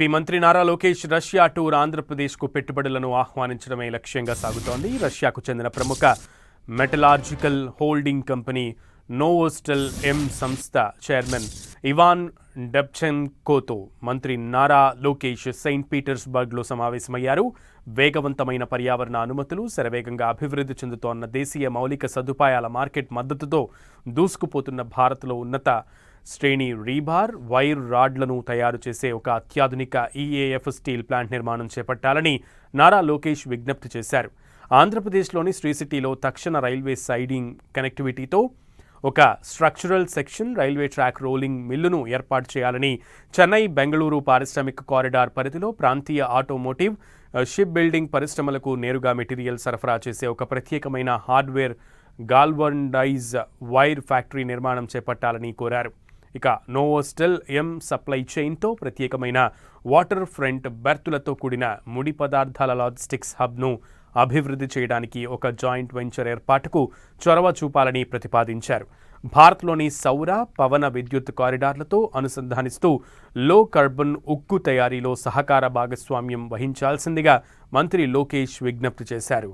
మంత్రి Nara Lokesh Russia tour ఆంధ్రప్రదేశ్కు పెట్టుబడులను ఆహ్వానించడమే లక్ష్యంగా సాగుతోంది. రష్యాకు చెందిన ప్రముఖ మెటలార్జికల్ హోల్డింగ్ కంపెనీ నోవోస్టెల్ ఎం సంస్థ చైర్మన్ ఇవాన్ డెబ్చెన్కోతో మంత్రి నారా లోకేష్ సెయింట్ పీటర్స్బర్గ్లో సమావేశమయ్యారు. వేగవంతమైన పర్యావరణ అనుమతులు, శరవేగంగా అభివృద్ధి చెందుతోన్న దేశీయ మౌలిక సదుపాయాల మార్కెట్ మద్దతుతో దూసుకుపోతున్న భారత్లో ఉన్నత శ్రేణి రీబార్, వైర్ రాడ్లను తయారు చేసే ఒక అత్యాధునిక ఈఏఎఫ్ స్టీల్ ప్లాంట్ నిర్మాణం చేపట్టాలని నారా లోకేష్ విజ్ఞప్తి చేశారు. ఆంధ్రప్రదేశ్లోని శ్రీ సిటీలో తక్షణ రైల్వే సైడింగ్ కనెక్టివిటీతో ఒక structural section railway track rolling మిల్లును ఏర్పాటు చేయాలని, చెన్నై బెంగళూరు పారిశ్రామిక కారిడార్ పరిధిలో ప్రాంతీయ ఆటోమోటివ్, షిప్ బిల్డింగ్ పరిశ్రమలకు నేరుగా మెటీరియల్ సరఫరా చేసే ఒక ప్రత్యేకమైన హార్డ్వేర్ గాల్వనైజ్ వైర్ ఫ్యాక్టరీ నిర్మాణం చేపట్టాలని కోరారు. ఇక నోవోస్టెల్ ఎం సప్లై చైన్తో ప్రత్యేకమైన వాటర్ ఫ్రంట్ బెర్తులతో కూడిన ముడి పదార్థాల లాజిస్టిక్స్ హబ్ను అభివృద్ధి చేయడానికి ఒక జాయింట్ వెంచర్ ఏర్పాటుకు చొరవ చూపాలని ప్రతిపాదించారు. భారత్లోని సౌర, పవన విద్యుత్ కారిడార్లతో అనుసంధానిస్తూ లో కార్బన్ ఉక్కు తయారీలో సహకార భాగస్వామ్యం వహించాల్సిందిగా మంత్రి లోకేష్ విజ్ఞప్తి చేశారు.